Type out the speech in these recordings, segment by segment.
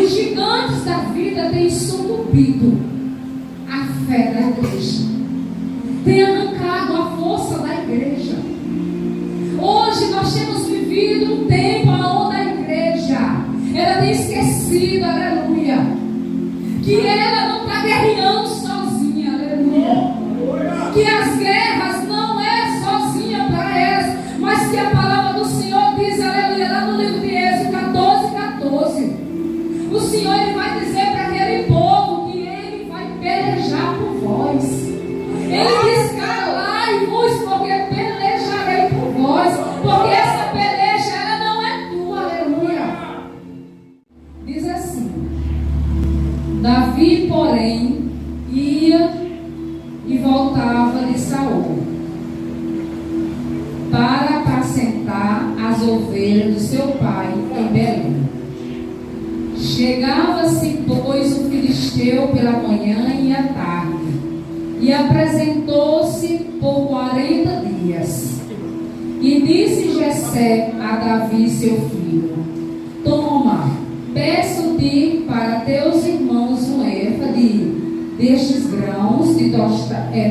os gigantes da vida têm sucumbido à fé da igreja, têm arrancado a força da igreja. Hoje nós temos vivido um tempo onde a igreja, ela tem esquecido, aleluia, que ela não está guerreando sozinha, aleluia, que as guerras não é sozinha para elas, mas que a palavra do Senhor diz, aleluia, lá no livro de Êxodo 14:14, o Senhor ele vai dizer para aquele povo que ele vai pelejar por vós. Ele diz, calai-vos, porque pelejarei por vós, porque essa peleja ela não é tua, aleluia. Diz assim: Davi, porém, ia e voltava de Saul para apacentar as ovelhas do seu pai em Belém. Chegava-se, pois, o filisteu pela manhã e à tarde, e apresentou-se por 40 dias. E disse Jessé a Davi, seu filho: Toma, peço-te para teus irmãos um efa destes grãos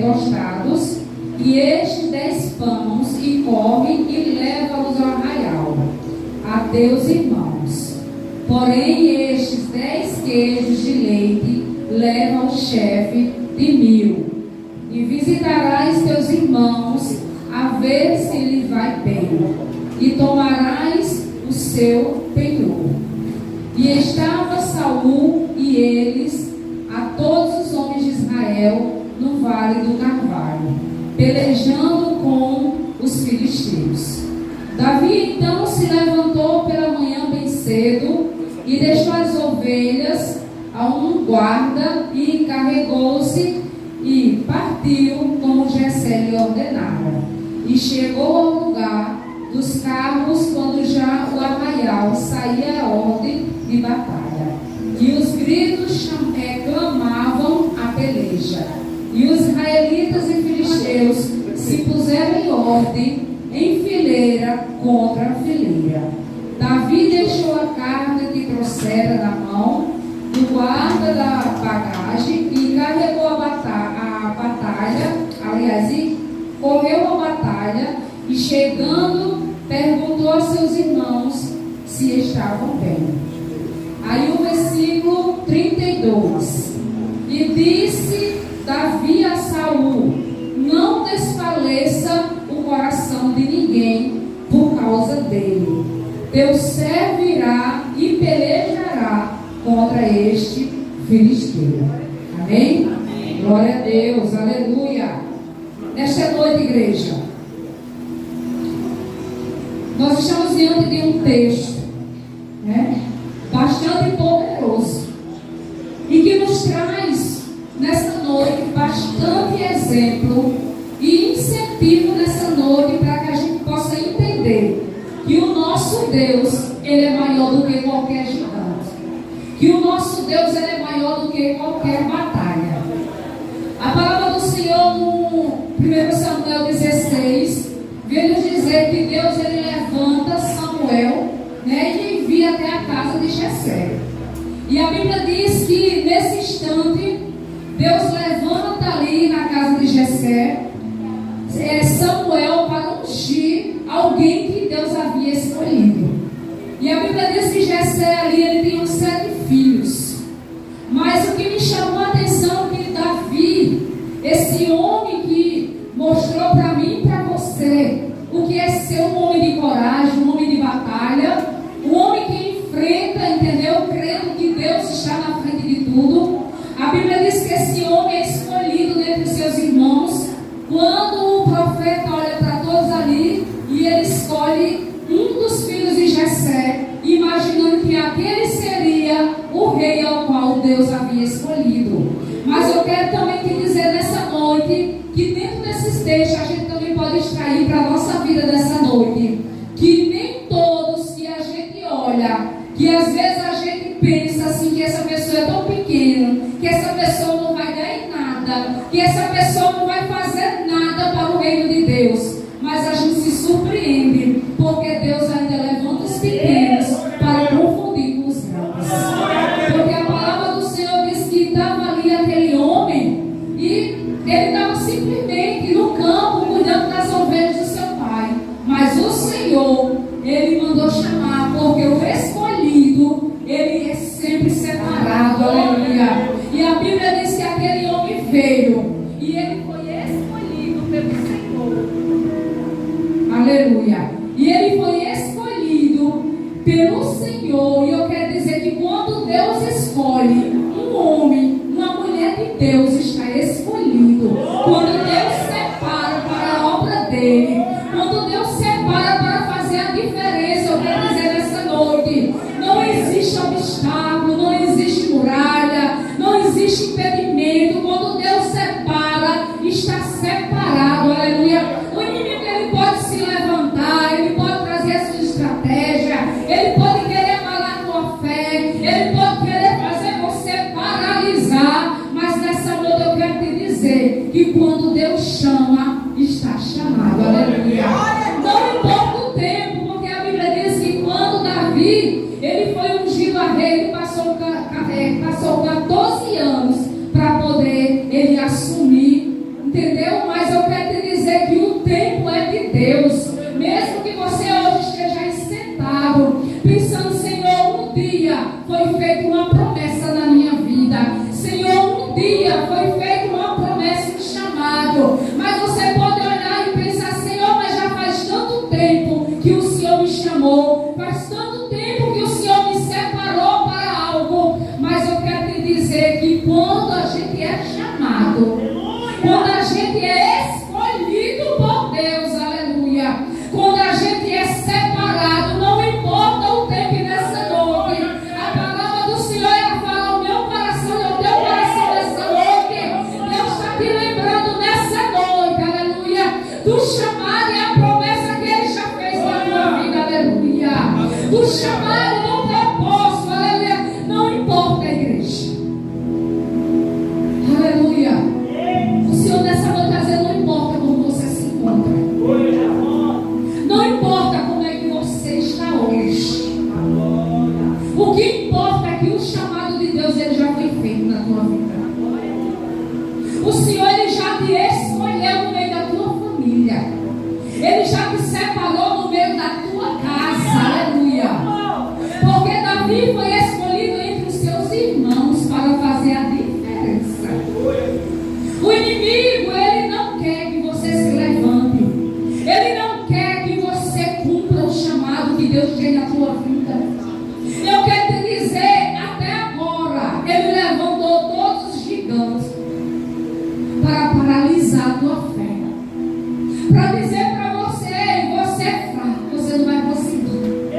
tostados, e estes 10 pães, e corre e leva-os ao arraial, a teus irmãos. Porém, estes 10 queijos de leite leva ao chefe de 1000, e visitarás teus irmãos, a ver se lhe vai bem, e tomarás o seu penhor. E estava Saul e eles, a todos os homens de Israel, no vale do Carvalho, pelejando com os filisteus. Davi então se levantou pela manhã bem cedo, e deixou as ovelhas a um guarda, e encarregou-se, e partiu como Jessé lhe ordenara. E chegou ao lugar dos carros, quando já o arraial saía a ordem de batalha, e os gritos clamavam a peleja. E os israelitas e filisteus se puseram em ordem, em fileira contra fileira. Davi deixou a carga que trouxera na mão do guarda da bagagem, e carregou a batalha, aliás, e correu a batalha, e chegando, perguntou a seus irmãos se estavam bem. Aí o versículo 32. E disse Davi a Saul: Não desfaleça o coração de ninguém por causa dele. Teu servo irá e pelejará contra este filisteu. Amém? Amém. Glória a Deus, aleluia. Nesta noite, igreja, nós estamos diante de um texto, né, bastante poderoso, e que nos traz nessa noite bastante exemplo e incentivo nessa noite, para que a gente possa entender que o nosso Deus, ele é maior do que qualquer gigante, que o nosso Deus, ele é maior do que qualquer batalha. A palavra do Senhor no 1 Samuel 16 vem nos dizer que Deus, ele levanta Samuel, né, e envia até a casa de Jessé. E a Bíblia diz que nesse instante Deus levanta ali na casa de Jessé Samuel para ungir alguém que Deus havia escolhido. E a Bíblia diz que Jessé ali, ele tinha 7 filhos. Mas o que me chamou a atenção é que Davi, esse homem que mostrou para mim e para você o que é ser um homem de coragem, um homem de batalha, um homem que enfrenta, entendeu? Crendo que Deus está na frente de tudo. A Bíblia diz que esse homem é escolhido dentre seus irmãos. Quando o profeta olha para todos ali, e ele escolhe um dos filhos de Jessé, imaginando que aquele seria o rei ao qual Deus havia escolhido. Mas eu quero também te dizer nessa noite, que dentro desses textos a gente também pode extrair para a nossa vida dessa noite, que nem todos que a gente olha, que às vezes a gente pensa assim, que essa pessoa é tão pequena, que essa pessoa não vai dar em nada, que essa pessoa não vai fazer nada para o reino de Deus. Mas a gente se surpreende, porque Deus ainda levanta os pequenos para confundir com os grandes. finalizar, mas nessa noite eu quero te dizer que quando Deus chama, está chamado. Aleluia. Não importa o tempo, porque a Bíblia diz que quando Davi, ele foi ungido a rei, ele passou 14 anos para poder ele assumir, entendeu? Mas eu quero te dizer que o tempo é de Deus. Mesmo que você hoje esteja aí sentado, pensando, Senhor, um dia foi feita uma promessa na minha vida. Senhor, um dia foi feita uma promessa, um chamado. Mas você pode olhar e pensar, Senhor, mas já faz tanto tempo que o Senhor me chamou. Faz tanto tempo que o Senhor me separou para algo. Mas eu quero te dizer que quando a gente é chamado, quando a gente é escolhido por Deus, aleluia, quando a gente é separado, não importa o tempo nessa noite, a palavra do Senhor ela fala ao meu coração e ao teu coração nessa noite. Deus está te lembrando nessa noite, aleluia, do chamado e a promessa que Ele já fez na tua vida, aleluia, do chamado, do propósito, aleluia, não importa a igreja, aleluia. O Senhor nessa noite está dizendo, não importa como você se encontra, não importa como é que você está hoje, o que importa é que o chamado de Deus ele já foi feito na tua vida. O Senhor ele já te escolheu no meio da tua família, Ele já te separou no meio da tua casa, aleluia, porque Davi foi escolhido entre os seus irmãos para fazer a diferença. O inimigo, ele não quer que você se levante. Ele não quer que você cumpra o chamado que Deus tem na tua vida. Eu quero te dizer, até agora, Ele levantou todos os gigantes para paralisar a tua fé. Para dizer para você é fraco, você não vai conseguir.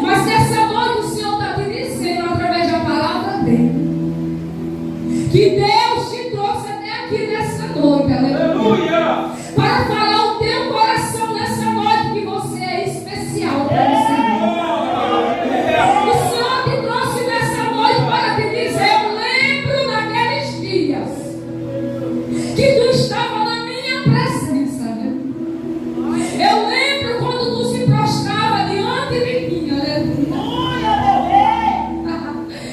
Mas nessa noite o Senhor está te dizendo, através da palavra dele, que Deus te trouxe até aqui nessa noite, aleluia, para falar o teu coração nessa noite que você é especial para o Senhor. O Senhor te trouxe nessa noite para te dizer, eu lembro naqueles dias que tu estava na minha presença, né? Eu lembro quando tu se prostrava diante de mim, aleluia.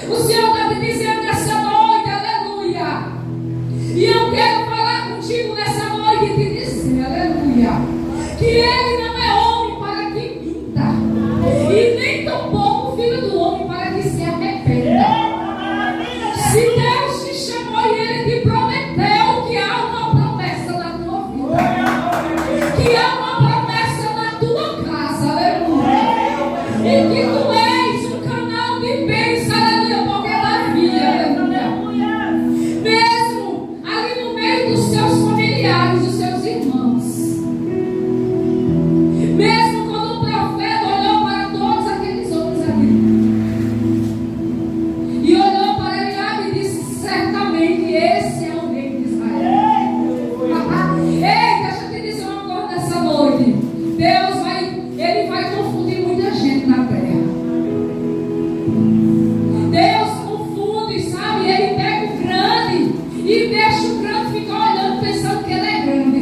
O Senhor está te dizendo nessa noite, aleluia. E eu quero falar contigo nessa noite e te dizer, aleluia, que Ele não é homem para que minta, e nem tampouco filho do homem para que se arrependa. Se Deus te chamou e Ele te prometeu que há uma promessa na tua vida, que há uma promessa na tua casa, aleluia, e que tu és um canal de bênção, aleluia, porque Davi, aleluia, mesmo ali no meio dos seus familiares, dos seus irmãos, mesmo quando o profeta olhou para todos aqueles homens ali e olhou para Eliabe e disse, certamente esse é o rei de Israel. Ei, deixa eu te dizer uma coisa nessa noite. Deus Ele vai confundir muita gente na terra. Deus confunde, sabe? Ele pega o grande e deixa o grande ficar olhando, pensando que ele é grande.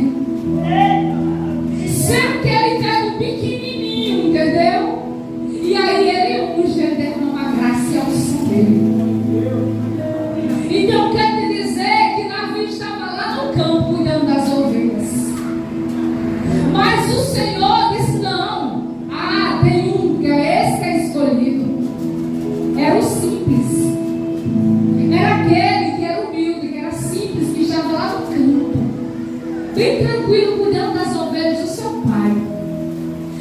Sempre que ele pega o pequenininho, entendeu? E aí ele unge, ele derrama a graça e a unção dele. Então quer te dizer que Davi estava lá no campo cuidando das ovelhas. Mas o Senhor disse, não. Tem um que é esse que é escolhido. Era o simples. Era aquele que era humilde, que era simples, que estava lá no campo, bem tranquilo, cuidando das ovelhas do seu pai.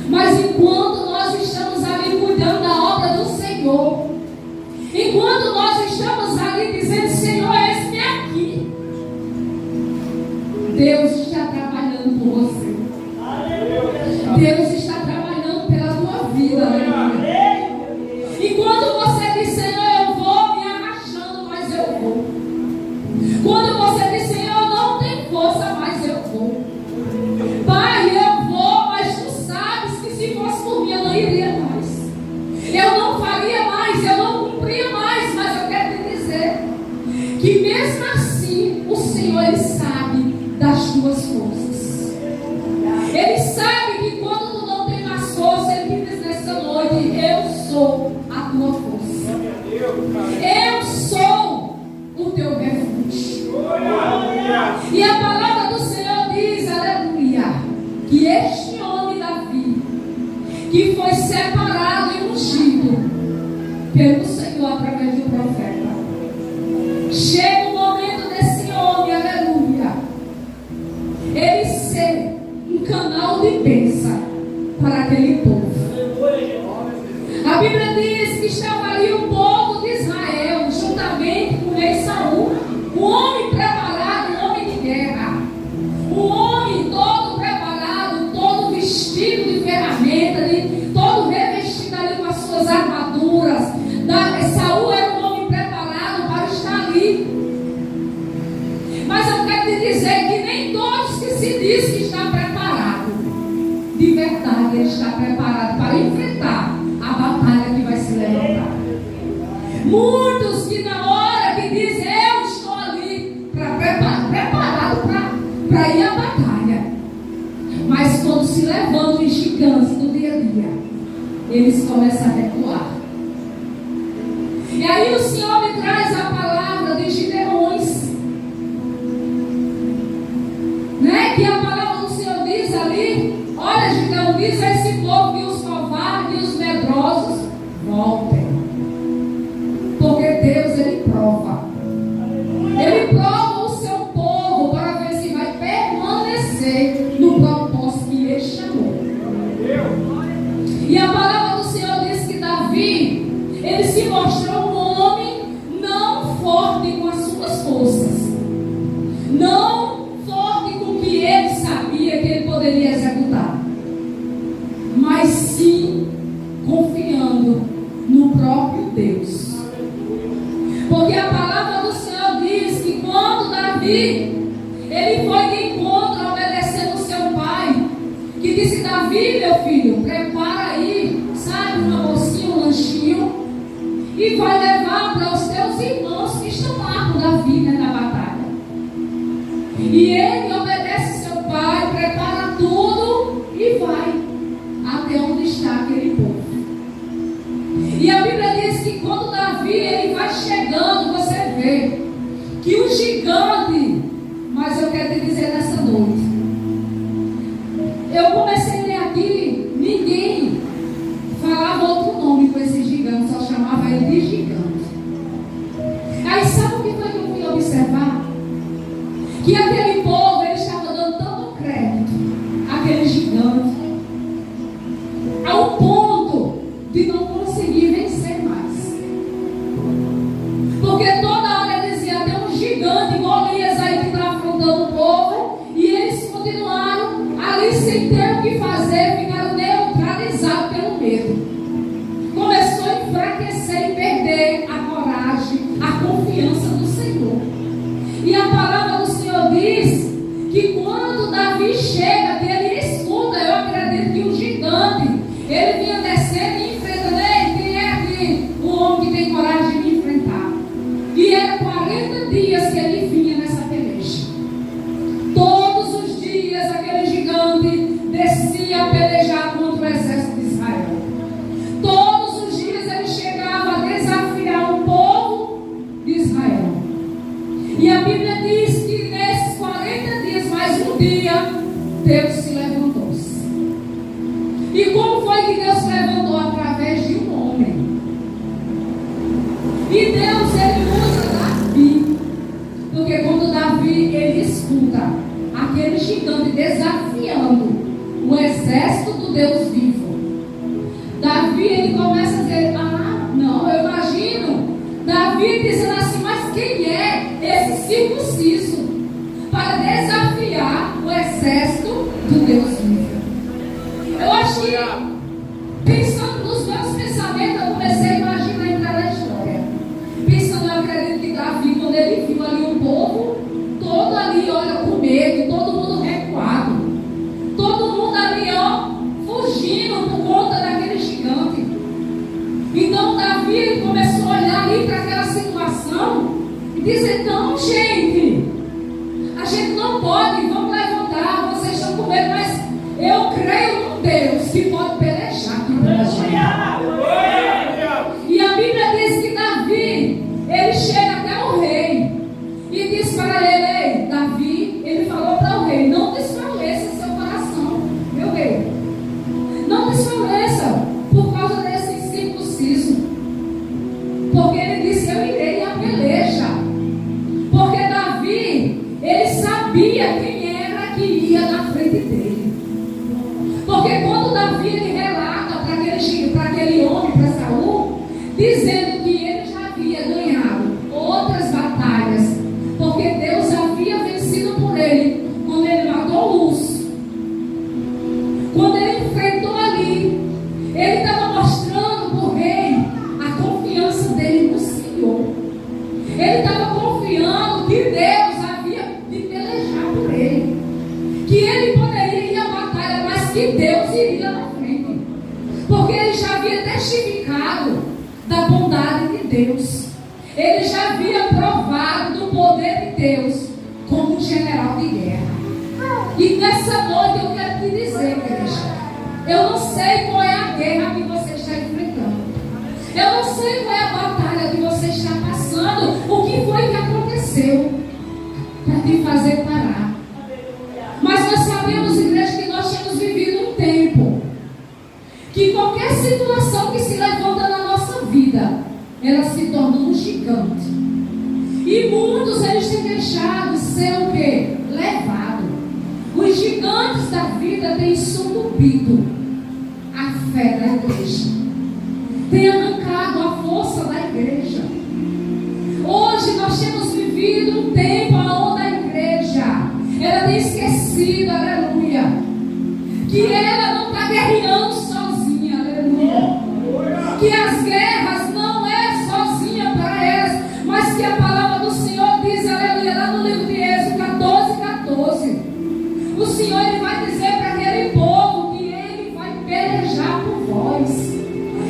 Mas enquanto nós estamos ali cuidando da obra do Senhor, enquanto nós estamos ali dizendo, Senhor, eis-me aqui, Deus está trabalhando por você. Deus está trabalhando pela tua vida, aleluia. Enquanto você diz, Senhor, eu vou me arrastando, mas eu vou. Quando você diz, Senhor, eu não tenho força, mas eu vou. Pai, eu vou, mas tu sabes que se fosse por mim eu não iria mais. Eu não faria mais, eu não cumpria mais, mas eu quero te dizer que mesmo assim o Senhor, Ele sabe das tuas forças. Ele sabe que quando tu não tem mais força, Ele diz nessa noite: eu sou a tua força. Eu sou o teu refúgio. E a palavra do Senhor diz, aleluia, que este homem Davi, que foi separado e ungido pelo Senhor através do profeta, chega o momento desse homem, aleluia, ele ser um canal de bênção para aquele povo. A Bíblia diz que estava ali o povo de Israel, juntamente com o rei Saul, um homem preparado, um homem de guerra, um homem todo preparado, todo vestido de ferramenta, todo revestido ali com as suas armaduras. Saul era um homem preparado para estar ali. Mas eu quero te dizer que nem todos que se diz que está preparado, de verdade ele está preparado para enfrentar a batalha que vai se levantar. Muitos que na hora que dizem eu estou ali preparado para ir à batalha, mas quando se levantam os gigantes do dia a dia, eles começam a recuar. E aí o Senhor me traz a palavra de Gideões, né? Que a palavra do Senhor diz ali: olha, Gideão diz a esse povo que os covardes e os medrosos voltem, porque Deus ele prova o seu povo para ver se vai permanecer no propósito que ele chamou. E a palavra do Senhor diz que Davi, ele se mostrou um homem não forte com as suas forças, não forte com o que ele sabia que ele poderia executar, mas sim confiando no próprio Deus. Porque a palavra do Senhor diz que quando Davi, ele foi de encontro obedecendo o seu pai, que disse: Davi, meu filho, prepara aí, sabe, uma bolsinha, um lanchinho, e vai levar para os teus irmãos que estão lá com Davi, né, na batalha. E ele obedece seu pai, prepara tudo e vai até onde está aquele povo. E a Bíblia diz que quando Davi ele vai chegando, você vê que o gigante, mas eu quero te dizer nessa noite, eu comecei a ler aqui, ninguém falava outro nome com esse gigante, só chamava ele de gigante. Aí sabe o que foi que eu fui observar? Que aquele povo, ele estava dando tanto crédito àquele gigante, ao ponto de não conseguir vencer mais. Porque toda hora dizia: tem um gigante, Golias aí que está afrontando o povo, e eles continuaram ali sem ter o que fazer, ficaram neutralizados pelo medo. Começou a enfraquecer e perder a coragem, a confiança do Senhor. E a palavra do Senhor diz que quando Davi chega, que ele escuta, eu acredito que o gigante, ele vinha descendo e enfrentando ele. Quem é aqui o homem que tem coragem de me enfrentar? E era 40 dias que ele vinha nessa peleja. Todos os dias aquele gigante descia a pelejar contra o exército de Israel. Todos os dias ele chegava a desafiar o povo de Israel. E a Bíblia diz que nesses 40 dias, mais um dia, Deus se levantou-se. E como foi que Deus se levantou? Através de um homem. E Deus, ele usa Davi. Porque quando Davi, ele escuta aquele gigante desafiando o exército do Deus vivo, Davi, ele começa a dizer: ah, não, eu imagino Davi dizendo assim: mas quem é esse circunciso para desafiar o exército do Deus vivo? Eu acho que, pensando nos meus pensamentos, eu comecei a imaginar entrar na história. Pensando, eu acredito que Davi, quando ele viu ali o povo todo ali, olha, com medo, todo mundo recuado, todo mundo ali, ó, fugindo por conta daquele gigante. Então Davi, ele começou a olhar ali para aquela situação e diz então, gente, a gente não pode, vamos levantar, vocês estão com medo, mas eu creio num Deus que pode pelejar aqui pela gente. E a Bíblia diz que Davi, ele chega até o rei e diz para ele: Davi, ele falou para o rei: não desfaleça seu coração, meu rei, não desfaleça por causa desse incircunciso, porque ele disse: eu irei à peleja, porque Davi, ele sabia quem era que ia na frente dele. Porque quando Davi ele relata para aquele homem, para Saul, dizendo que ele já havia ganhado outras batalhas, porque Deus havia vencido por ele quando ele matou Luz. Quando ele enfrentou ali, ele estava mostrando para o rei a confiança dele no Senhor. Ele estava confiando que Deus havia de pelejar por ele, que ele poderia ir à batalha, mas que Deus iria na frente, porque ele já havia testificado da bondade de Deus, ele já havia provado do poder de Deus como um general de guerra. E nessa noite eu quero te dizer, igreja, eu não sei qual é a guerra que você está enfrentando, eu não sei qual é a batalha que você está passando, o que foi que aconteceu para te fazer parar. Mas nós sabemos, igreja, que nós temos vivido um tempo que qualquer situação que se levanta na nossa vida, ela se torna um gigante. E muitos eles têm deixado ser o quê? Levado. Os gigantes da vida têm sucumbido à fé da igreja, têm arrancado a força da igreja. Hoje nós temos vivido um tempo onde a igreja, ela tem esquecido, aleluia, que ela não está guerreando sozinha, aleluia, que as guerras não é sozinha para elas, mas que a palavra do Senhor diz, aleluia, lá no livro de Êxodo 14:14, o Senhor ele vai dizer para aquele povo que ele vai pelejar por vós.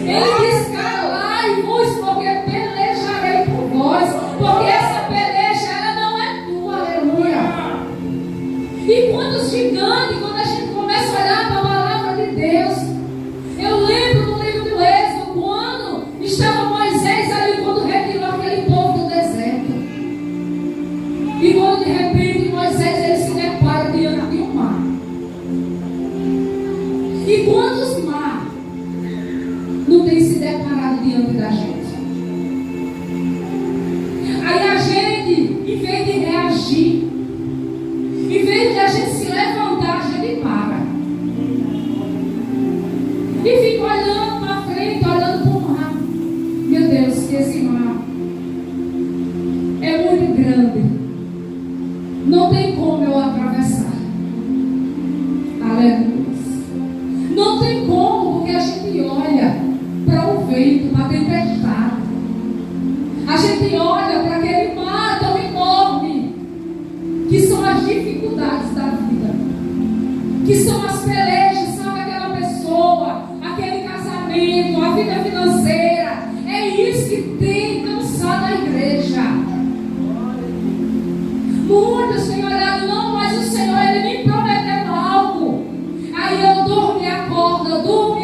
Ele diz: calai-vos, porque pelejarei por vós, porque essa peleja ela não é tua, aleluia. E quando os gigantes, quando a gente começa a olhar para a palavra de Deus, eu lembro no livro do Êxodo, quando estava Moisés ali, quando retirou aquele povo do deserto, e quando de repente Moisés ele se depara diante de um mar. E quantos mar não tem se deparado diante da gente? Aí a gente, em vez de reagir, em vez de a gente se levantar, a gente para e fica olhando para frente, olhando para o mar. Meu Deus, que esse mar é muito grande, não tem como eu atravessar. Aleluia. Não tem como, porque a gente olha para o vento, para a tempestade, a gente olha para aquele mar tão enorme, que são as dificuldades da vida, que são as pelejas, sabe, aquela pessoa, aquele casamento, a vida financeira. É isso que tem cansado a igreja. Muitos têm olhado: não, mas o Senhor ele me prometeu algo. Aí eu durmo e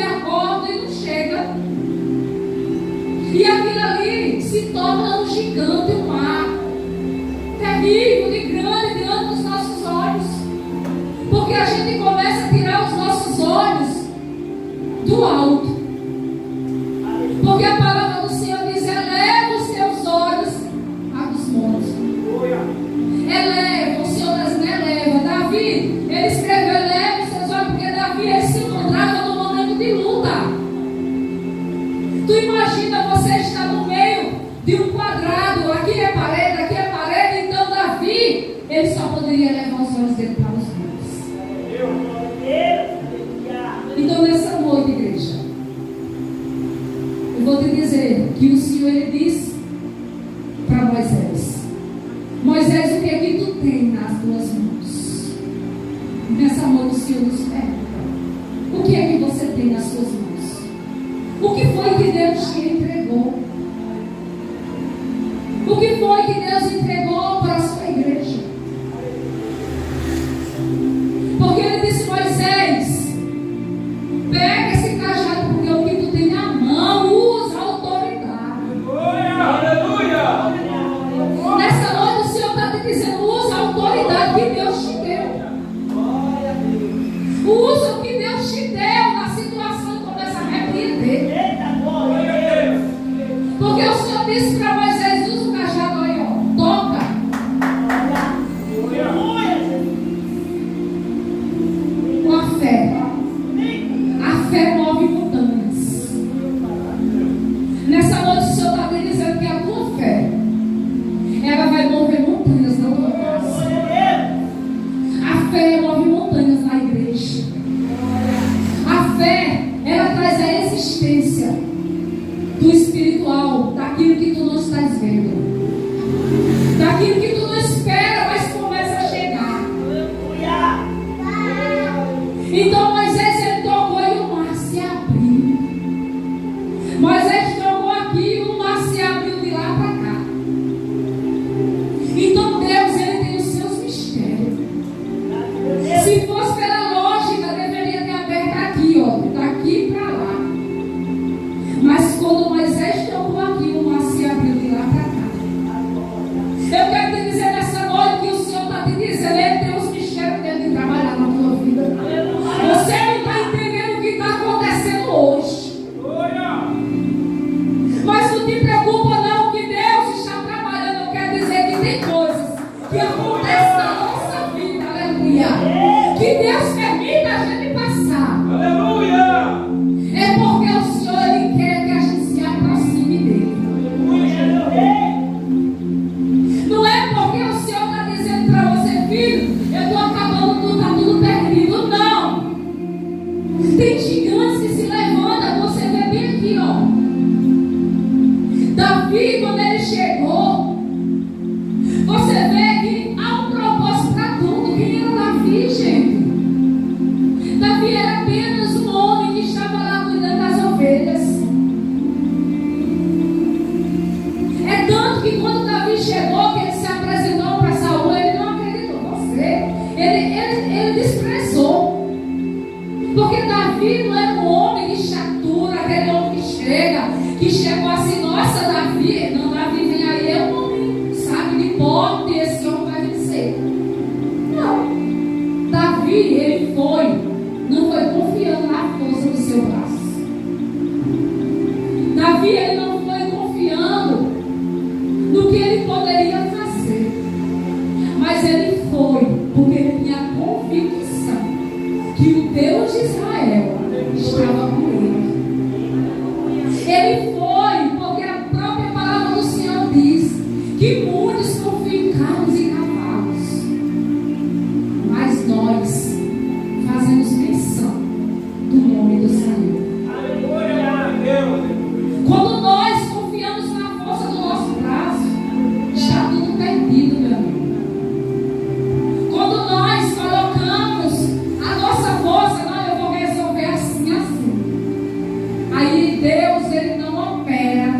acordo e não chega. E aquilo ali se torna um gigante, um mar terrível, de grande diante dos nossos olhos, porque a gente começa a tirar os nossos olhos do alto, porque a palavra do Senhor diz: eleva os teus olhos a dos montes. Eleva, o Senhor eleva. Davi, ele escreveu: eleva os seus olhos, porque Davi ele se encontrava no momento de luta. Tu imagina você estar no meio de um quadrado, aqui é parede, então Davi, ele só poderia levar os olhos dele para os montes. Então nessa noite, igreja, eu vou te dizer que o Senhor ele disse para Moisés: Moisés, o que é que tu tem nas tuas mãos? Nessa noite o Senhor nos pergunta: o que é que você tem nas suas mãos? O que foi que Deus te entregou? O que foi que Deus entregou para a sua igreja? Porque ele disse: Moisés, pega esse cajado, porque o que tu tem na mão, usa a autoridade. Aleluia! Nessa noite o Senhor está te dizendo: usa a autoridade que Deus te deu. Usa o que Deus te deu na situação e começa a repreender. Porque o Senhor disse para Moisés: usa o cajado aí, ó, toca. Com a fé. A fé move montanhas. Nessa noite o Senhor está te dizendo que a tua fé, ela vai mover montanhas na tua casa. A fé move montanhas na igreja. A fé, ela traz a existência do espiritual, daquilo que tu não estás vendo, daquilo que tu não espera, mas começa a chegar. Então Moisés, ele tocou e o mar se abriu. Moisés tocou aqui e o mar se abriu de lá para cá. Então Deus, ele tem os seus mistérios. Se fosse pela lógica, deveria ter aberto aqui, ó, daqui para lá. Mas quando Moisés tocou aqui, o mar se abriu de lá para cá. Eu quero te dizer nessa noite que o Senhor está te dizendo: ele tem os mistérios dele de trabalhar na tua vida. Você não está entendendo o que está acontecendo hoje. Mas não te preocupa não, que Deus está trabalhando. Eu quero dizer que tem coisas que acontecem na nossa vida, aleluia, que Deus permite a gente passar. Aleluia! É porque o Senhor, ele quer que a gente se aproxime dele. Não é porque o Senhor está dizendo para você: filho, eu estou acabando tudo, está tudo perdido. Não. Tem gigantes que se levantam. Você vê bem aqui, ó. Davi, quando ele chegou, você vê que há um propósito para tudo. Quem era Davi, gente? Davi era apenas um homem que estava lá cuidando das ovelhas. É tanto que quando Davi chegou, que ele se apresentou para Saul, ele não acreditou em você. Ele desprezou. Porque Davi não era um homem de estatura, aquele homem que chegou assim: nossa, Davi, não, Davi vem aí, é um homem, sabe, de pobre, esse homem vai vencer. Não. Davi, ele não foi confiando na força do seu braço. Davi, ele não foi confiando no que ele poderia fazer. Mas ele foi porque ele tinha a convicção que o Deus de Israel estava com ele. Ele foi porque a própria palavra do Senhor diz que muitos confiam em carros e cavalos, mas nós fazemos menção do nome do Senhor. Quando nós confiamos na força do nosso braço, está tudo perdido, meu amigo. Quando nós colocamos a nossa força: não, eu vou resolver assim, assim. Aí Deus, ele não opera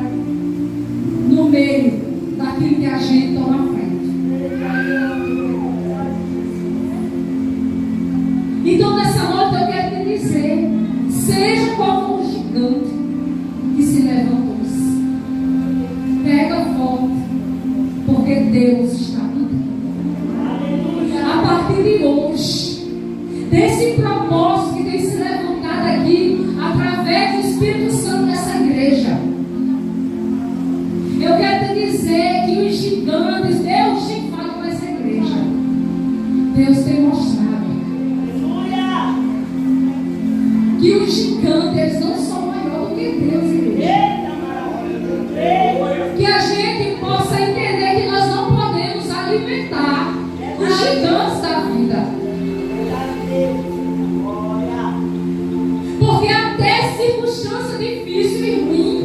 no meio daquilo que a gente toma à frente. Então nessa noite eu quero te dizer: seja qual for o gigante que se levantou-se, pega forte, porque Deus está cuidando. A partir de hoje, desse propósito que tem se levantado aqui através do Espírito Santo nessa igreja, eu quero te dizer que os gigantes, Deus tem falado com essa igreja. Deus tem mostrado que os gigantes não são maiores do que Deus, igreja. Que a gente possa entender que nós não podemos alimentar os gigantes da vida. Porque até circunstância difícil e ruim,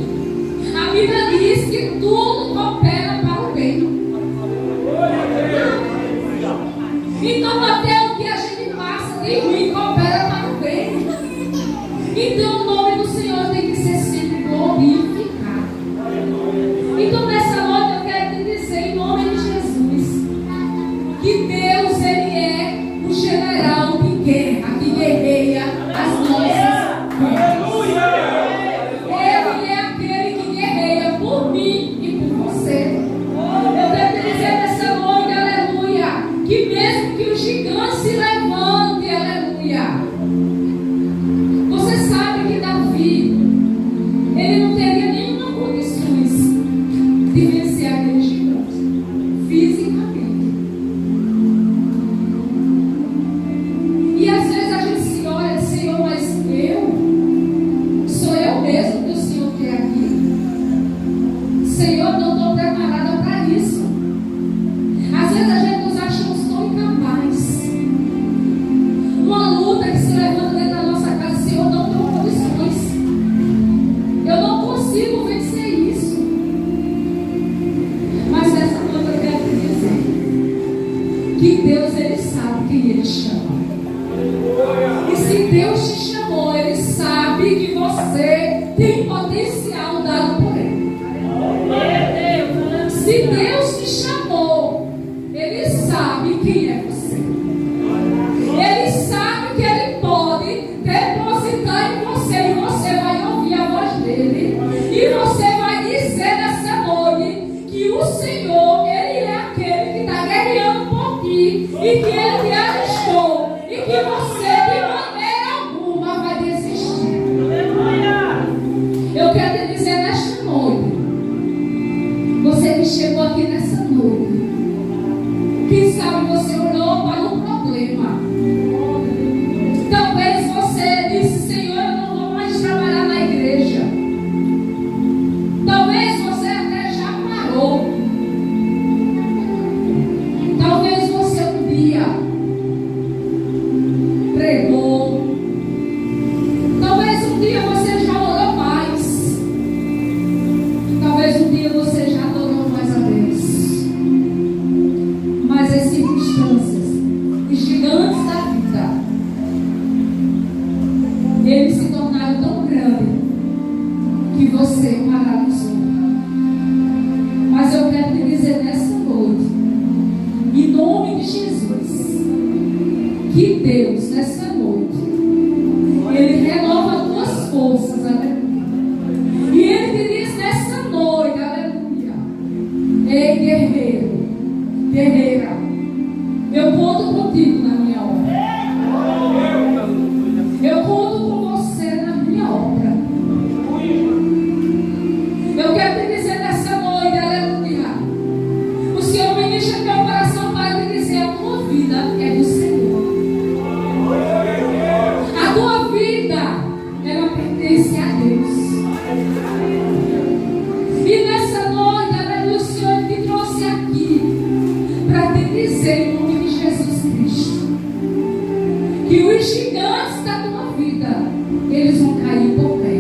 a Bíblia diz que tudo coopera para o bem. Então até o que a gente passa de ruim coopera para o bem. Então o nome do Senhor tem que ser sempre glorificado. Então nessa noite eu quero te dizer que Deus, Ele sabe quem Ele chama. E se Deus te chamou, Ele sabe que você tem potencial dado por Ele. Se Deus te chamou, Ele sabe quem é você. Ele sabe que Ele pode depositar em você, e você vai ouvir a voz dEle, e você vai dizer nessa noite que o Senhor, Ele é aquele que está guerreando por ti, e que Ele te ajustou, e que você de maneira alguma vai desistir. Eu quero te dizer nesta noite, você que chegou aqui nessa noite, quem sabe você olhou para o problema. Talvez você disse: Senhor, eu não vou mais trabalhar na igreja. Talvez você até já parou. Talvez você um dia pregou. Talvez um dia você já orou mais. Talvez um dia você já adorou mais a Deus. Mas as circunstâncias, os gigantes da vida, eles se tornaram tão grandes que você paralisou. Mas eu quero te dizer nessa noite, em nome de Jesus, que Deus, nessa noite, Ele renova as tuas forças, aleluia. E Ele te diz nessa noite, aleluia: ei, guerreiro, guerreira, eu conto contigo na minha obra. Eu conto com você na minha obra. Eu quero te dizer nessa noite, aleluia, o Senhor ministra no meu coração para te dizer: a tua vida é do Senhor. A tua vida, ela pertence a Deus. E nessa noite, aleluia, o Senhor te trouxe aqui para te dizer, em nome de Jesus Cristo, que os gigantes da tua vida, eles vão cair por terra.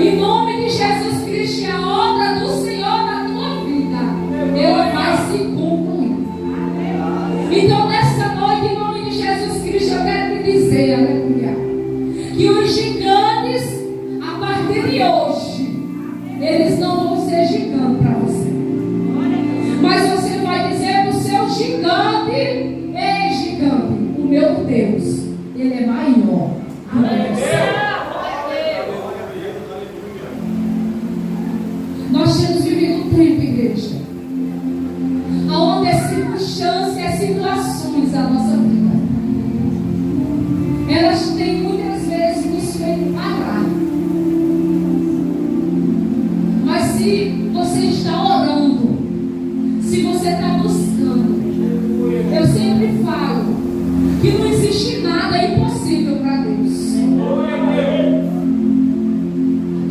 Em nome de Jesus Cristo, a obra do Senhor na tua vida, ela vai se concluir. Então, nessa noite, em nome de Jesus Cristo, eu quero te dizer, aleluia, que os gigantes, a partir de hoje, eles não vão ser gigantes para você. Mas você vai dizer para o seu gigante: ei, gigante, o meu Deus, Ele é maior. Nós temos vivido um tempo, igreja, onde as circunstâncias, as situações da nossa vida, elas têm muitas vezes nos feito parar. Mas se você está orando, se você está buscando, eu sempre falo que não existe nada impossível para Deus.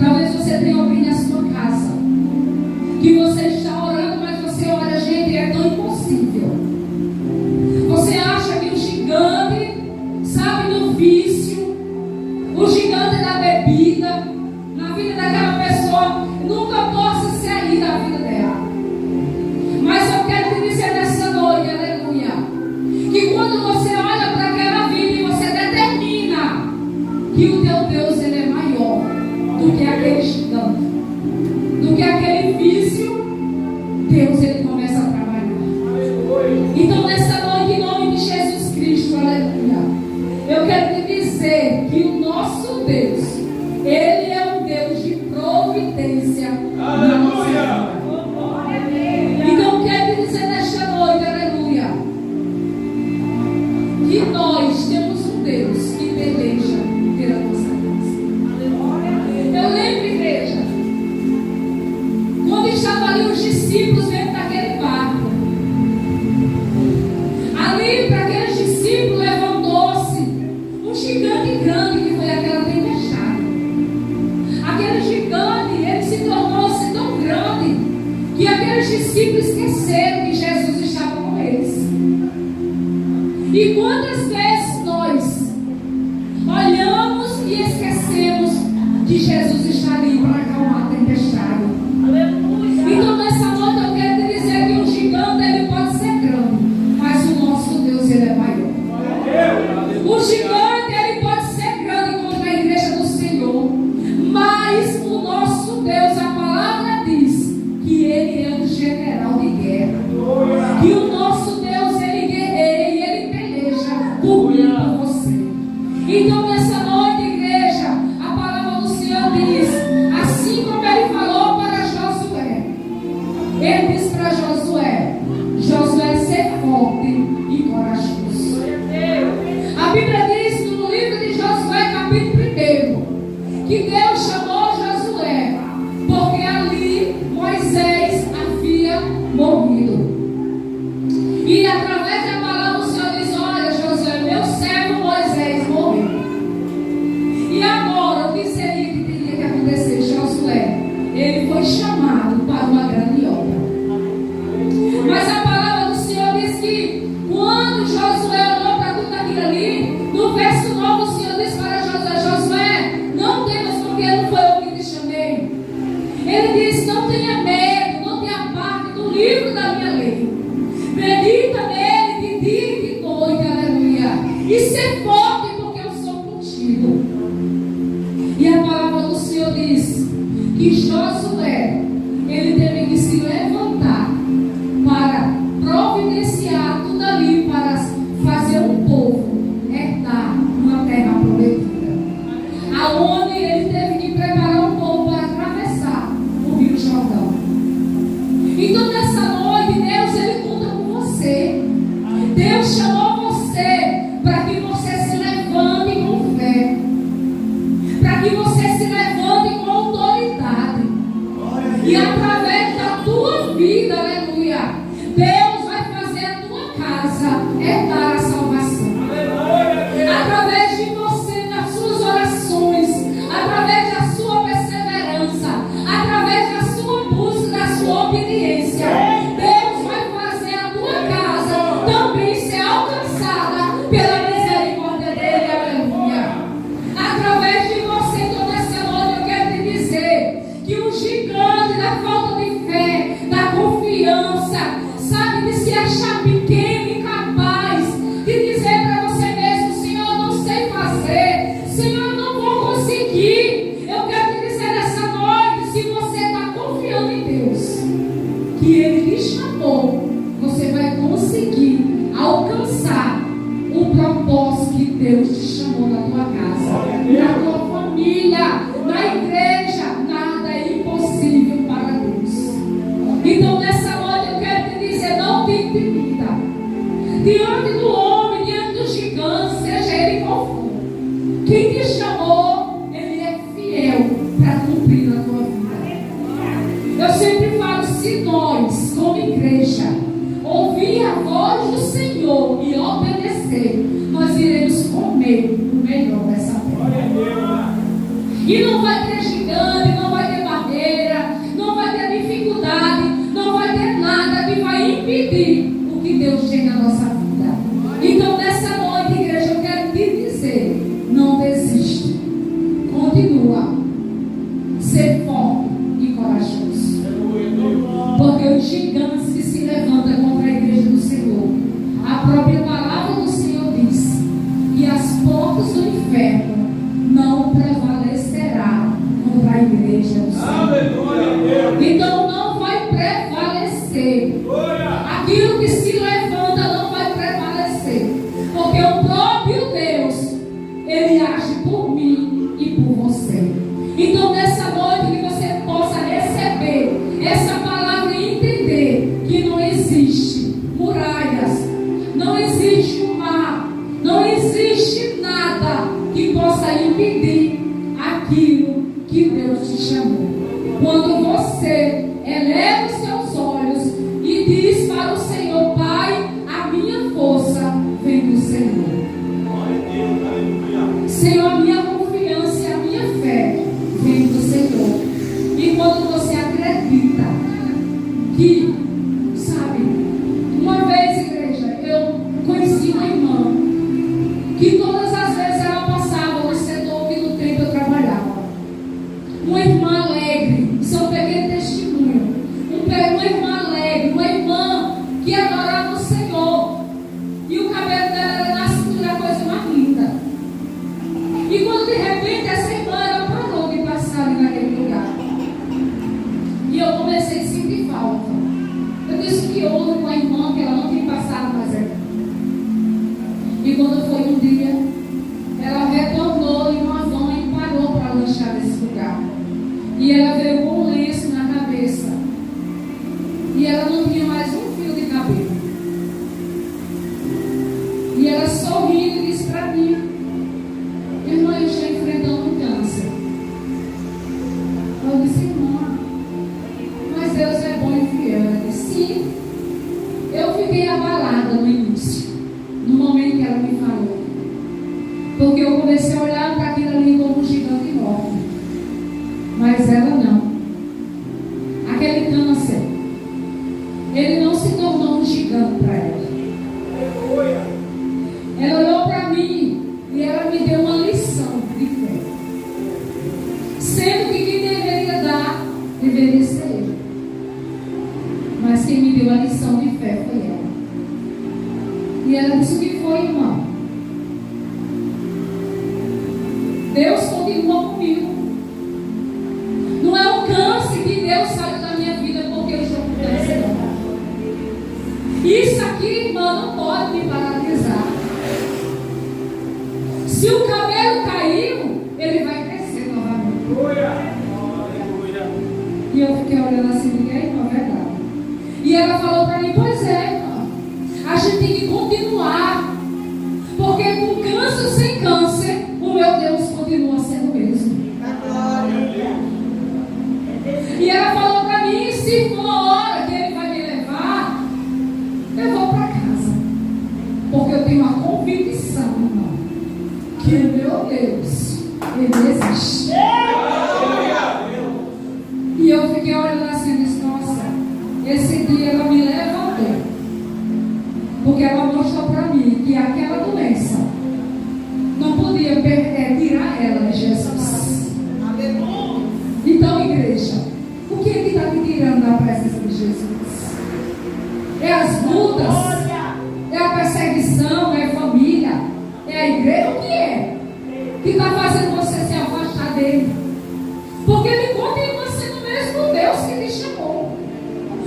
Talvez você tenha ouvido na sua casa que você está orando, mas você ora: gente, é tão impossível. Você acha que o gigante, sabe, do vício, o gigante da bebida, na vida daquela pessoa, nunca possa sair da vida dela. Mas eu quero te dizer nessa noite, aleluia, que quando você olha para aquela vida e você determina que o teu Deus, Ele é maior do que aquele gigante, do que aquele vício, Deus, Ele começa a trabalhar. Então, nessa noite, em nome de Jesus Cristo, aleluia, eu quero te dizer que o nosso Deus, Ele é um Deus de providência. Aleluia. Então, eu quero te dizer nesta noite, aleluia, que nós temos um Deus que peleja pela nossa casa. Eu lembro, igreja, quando estavam ali os discípulos dentro daquele barco, ali para aqueles discípulos levantou-se um gigante grande, que foi aquela tempestade. Aquele gigante, ele se tornou-se tão grande que aqueles discípulos esqueceram que Jesus estava com eles. E quantas vezes nós olhamos e esquecemos que Jesus está ali para acalmar a tempestade? Então, nessa noite eu quero te dizer que um gigante, ele pode ser grande, general de guerra. Que o nosso Deus, ele guerreia e ele peleja por mim e por você. Então, nessa noite, igreja, a palavra do Senhor diz, assim como ele falou para Josué, ele diz para Josué, ser forte e corajoso. A Bíblia diz no livro de Josué, capítulo 1, que Deus chamou Josué, porque ali Moisés havia morrido. E através da palavra o Senhor diz, olha Josué, meu servo Moisés morreu. E agora, o que seria que teria que acontecer? Josué, ele foi chamado para uma grande obra. Mas a palavra do Senhor diz que quando Josué olhou para tudo aquilo ali, no verso 9 o Senhor diz para Josué, Josué, não temas, porque não foi eu que te chamei. Ele diz, não tenha medo, não tenha parte do livro da minha lei. Medita nele de dia e de noite, aleluia. E ser forte, porque eu sou contigo. E a palavra do Senhor diz que Josué, ele teve que se levantar para providenciar tudo ali, para fazer um povo herdar uma terra prometida. Aonde ele teve que preparar um povo para atravessar o Rio Jordão. Então nessa noite, Deus, ele conta com você. Deus chamou você para que você se levante com fé, para que você se levante com autoridade. E através da tua vida, aleluia, Deus vai fazer a tua casa herdar a salvação. Através de você, nas suas orações, através da sua perseverança, através da sua busca, da sua obediência, Deus vai fazer a tua casa também ser alcançada pela misericórdia dele, aleluia. Através de você, então nessa noite eu quero te dizer que o gigante da falta de fé, da confiança, sabe, de se achar pequeno e incapaz, de dizer para você mesmo, Senhor, eu não sei fazer, Senhor, eu não vou conseguir. Eu quero te dizer nessa noite, se você está confiando em Deus, que Ele lhe chamou, você vai conseguir alcançar o propósito que Deus te chamou na tua casa, na tua família, na igreja. Nada é impossível para Deus. Então nessa noite eu quero te dizer, não te intimida. Diante do homem, diante do gigante, seja ele qual for, quem te chamou, ele é fiel para cumprir na tua vida. Eu sempre falo, se nós, como igreja, ouvir a voz do Senhor e obedecer, nós iremos comer o melhor dessa terra. E não vai ter gigante, não vai ter barreira, não vai ter dificuldade, não vai ter nada que vai impedir o que Deus tem na nossa vida. Então nessa noite, igreja, eu quero te dizer, não desiste, continua, ser forte e corajoso, porque os gigantes que se levantam contra a igreja do Senhor, a própria palavra do Senhor diz que as portas do inferno não prevalecerá contra a igreja do Senhor. Então não vai prevalecer. Aquilo que se levanta não vai prevalecer, porque o próprio Deus, ele age por mim e por você. Então nessa noite que você possa receber essa palavra e entender que não existe muralhas, não existe o mar, não existe nada que possa impedir aquilo que Deus te chamou. Quando você eleva os seus olhos e diz para o Senhor, Pai, a minha força vem do Senhor. Senhor, a minha confiança e a minha fé vem do Senhor. E quando você acredita que, sabe, uma vez, igreja, eu conheci uma irmã que todas as vezes ela passava no setor que no tempo eu trabalhava. Uma irmã alegre, isso é um pequeno testemunho. Uma irmã alegre, uma irmã que que houve com a irmã, que ela não tinha passado mais ela. E quando foi um dia, ela retornou em uma van e parou para lanchar nesse lugar. E ela veio com um lenço na cabeça. E ela não tinha mais um fio de cabelo. E ela sorrindo e disse para mim: irmã, eu estou enfrentando um câncer. Eu disse: irmã, mas Deus é bom e fiel. Ela disse: sim. Eu fiquei abalada no início, no momento que ela me falou. Porque eu comecei a olhar para aquilo ali como um gigante enorme. Mas ela não. Aquele câncer, ele não se tornou um gigante para ela. Ela olhou para mim e ela me deu uma lição de fé. Sendo que quem deveria dar, deveria ser eu. Mas quem me deu a lição de fé foi ela. E ela disse: o que foi, irmã? Deus continua comigo. Não é o câncer que Deus saiu da minha vida porque eu estou com câncer. Isso aqui, irmã, não pode me paralisar. Se o cabelo caiu, ele vai crescer novamente. E eu fiquei olhando assim, ninguém, não é verdade. E ela falou para mim: pois é, irmã, a gente tem que continuar. Porque com câncer ou sem câncer, o meu Deus continua sendo o mesmo. E ela falou para mim: se for a hora que ele vai me levar, eu vou para casa. Porque eu tenho uma convicção, irmão, que o meu Deus, ele existe. E eu fiquei olhando assim e disse: nossa, esse dia ela me levantou. Porque ela mostrou para mim que aquela doença não podia tirar ela de Jesus. Então, igreja, o que está te tirando da presença de Jesus? É as lutas? É a perseguição? É a família? É a igreja? O que é? Que está fazendo você se afastar dele? Porque ele continua sendo o mesmo Deus que te chamou.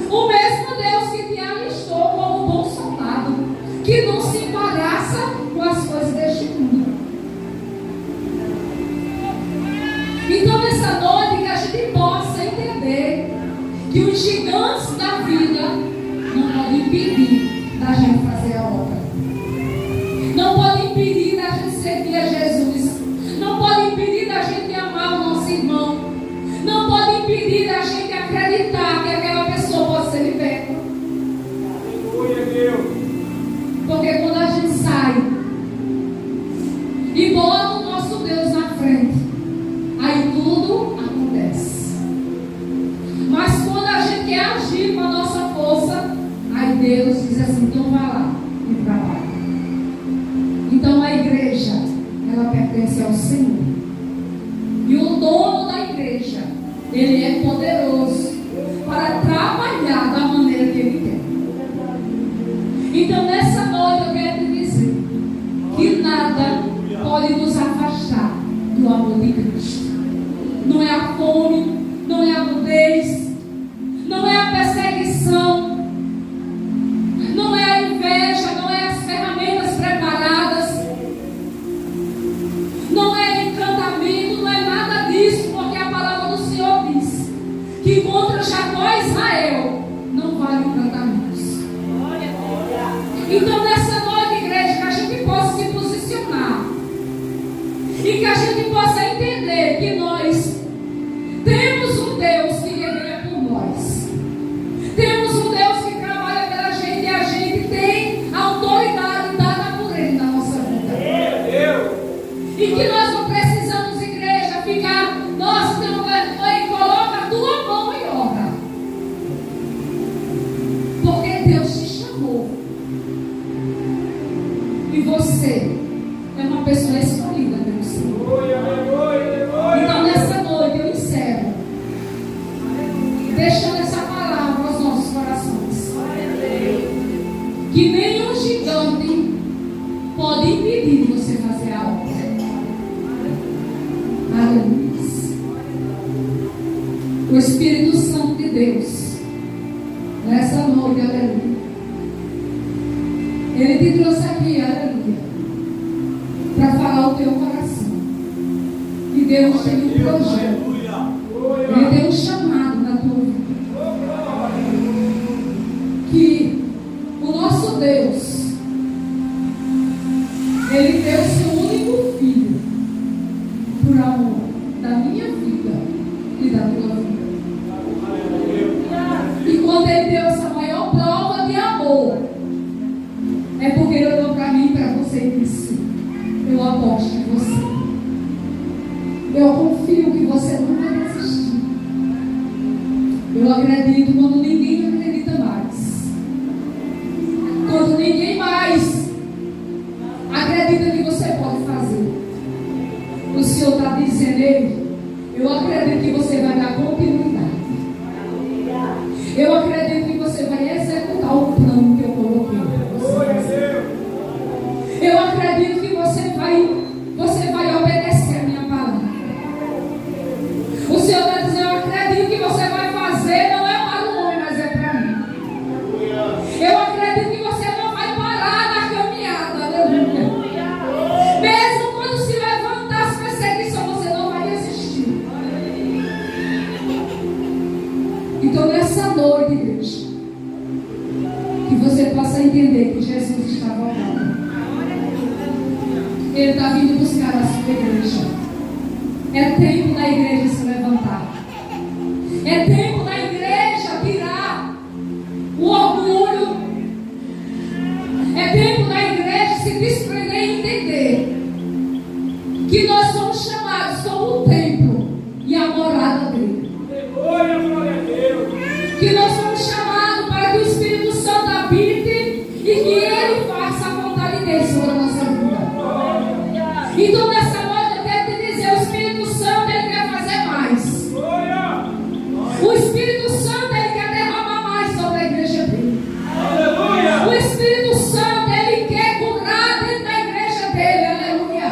O mesmo Deus que te alistou como um bom soldado, que não se embaraça com as coisas deste mundo. Então, nessa noite, que a gente possa entender que os gigantes da vida não podem impedir da gente fazer a obra. Não podem impedir da gente servir a Jesus. Não podem impedir da gente amar o nosso irmão. Não podem impedir da gente acreditar que aquela pessoa pode ser liberta. Porque quando a gente sai e bota o nosso Deus na frente, aí tudo acontece. Mas quando a gente quer agir com a nossa força, aí Deus diz assim: então vá lá e trabalha. Então a igreja, ela pertence ao Senhor. E o dono da igreja, ele é poderoso para trabalhar da maneira que ele quer. Então nessa noite eu quero te dizer que nada pode nos afastar do amor de Cristo. Não é a fome, não é a nudez, não é a perseguição, não é a inveja, não é as ferramentas preparadas, não é encantamento, não é nada disso, porque a palavra do Senhor diz que contra Jacó e Israel não vale encantamentos. Então nessa noite, igreja, que a gente possa se posicionar e que a gente possa entender que nós temos um Deus que guerreia por nós. Temos um Deus que trabalha pela gente e a gente tem a autoridade dada por Ele na nossa vida. E que nós não precisamos, igreja, ficar: nossa, tem uma vergonha, e coloca a tua mão e ora. Porque Deus te chamou. E você é uma pessoa escolhida pelo Senhor. Então nessa noite eu encerro, deixando essa palavra aos nossos corações. Que nenhum gigante pode impedir de você fazer a obra. Aleluia. O Espírito Santo de Deus, nessa noite, aleluia, Ele te trouxe aqui, aleluia, para falar o teu coração. E Deus tem um projeto. Ele tem um chamado na tua vida. Que o nosso Deus, Ele deu seu único filho por amor da minha vida e da tua vida. E quando Ele deu essa maior prova de amor, é porque Ele olhou para mim e para você e disse: eu aposto em você. Eu confio que você não vai desistir. Eu acredito quando ninguém acredita mais. Quando ninguém mais acredita que você pode fazer. O Senhor está dizendo: Ei, eu acredito que você vai dar continuidade. Eu acredito que você vai executar o plano que eu coloquei para você fazer. Eu acredito que você vai obedecer a minha palavra. O Senhor está dizendo: eu acredito que você vai fazer, não é para o homem, mas é para mim. Eu acredito que você não vai parar na caminhada, aleluia. Mesmo quando se levantar as perseguições, você não vai desistir. Então, nessa noite, igreja, que você possa entender que Jesus está voltando. Ele está vindo buscar a sua igreja. É tempo da igreja se levantar. É tempo da igreja tirar o orgulho. É tempo da igreja se desprender e entender que nós somos chamados como o templo e a morada dele. Que nós somos chamados para que o Espírito Santo habite e que ele faça a vontade dele sobre a nossa vida. Então, nessa noite, eu quero te dizer: o Espírito Santo, ele quer fazer mais. O Espírito Santo, ele quer derramar mais sobre a igreja dele. O Espírito Santo, ele quer curar dentro da igreja dele. Aleluia.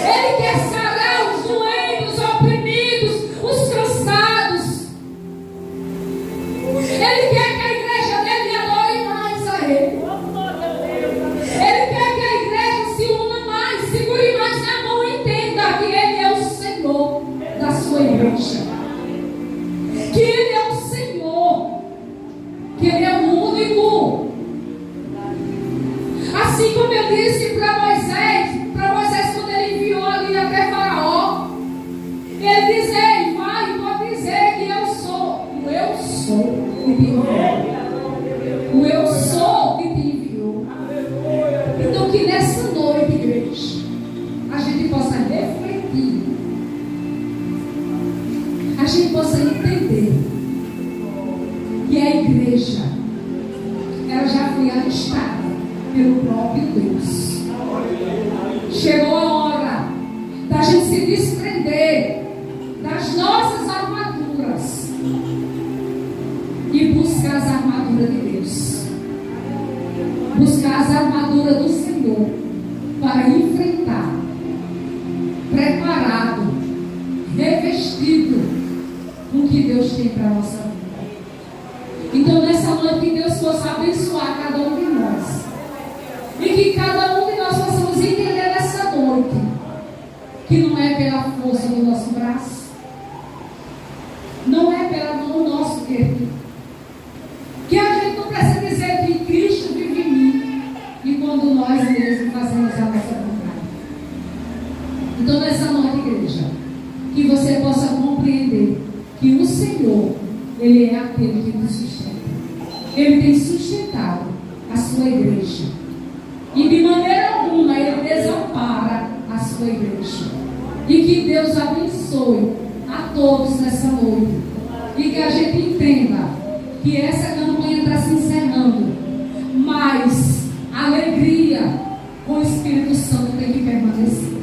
Ele quer sarar os doentes, os oprimidos, os cansados. Ele quer que a igreja dele adore mais a ele. Ele quer que a igreja se una mais, segure mais na mão e entenda que ele é o Senhor da sua igreja. Que ele é o Senhor. Que ele é o único. Assim como eu disse para Moisés quando ele enviou ali até Faraó, ele diz: ei, vai, pode dizer que eu sou. O eu sou que te enviou. O eu sou que te enviou. Então, que nessa noite, igreja, a gente possa refletir, a gente possa entender que a igreja, ela já foi alistada pelo próprio Deus. Chegou a hora da gente se desprender das nossas armaduras e buscar as armaduras de Deus. Buscar as armaduras do Senhor para enfrentar, preparado, revestido com o que Deus tem para a nossa vida. Então, nessa noite, que Deus possa abençoar cada um de nós. E que cada um de nós possamos entender nessa noite que não é pela força do nosso braço, não é pela mão nossa, querido. Que a gente não precisa dizer que Cristo vive em mim e quando nós mesmos fazemos a nossa vontade. Então, nessa noite, igreja, que você possa compreender que o Senhor, Ele é aquele que nos sustenta. Ele tem sustentado a sua igreja. E de maneira alguma Ele desampara a sua igreja. E que Deus abençoe a todos nessa noite. E que a gente entenda que essa campanha está se encerrando. Mas a alegria com o Espírito Santo tem que permanecer.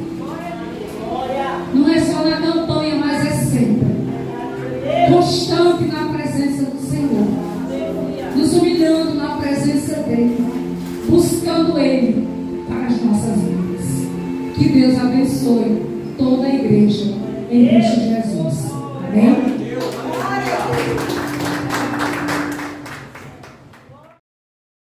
Não é só na campanha, mas é sempre. Constante na presença do Senhor. Nos humilhando na presença dEle. Buscando Ele para as nossas vidas. Que Deus abençoe toda a igreja em Cristo Jesus. Amém?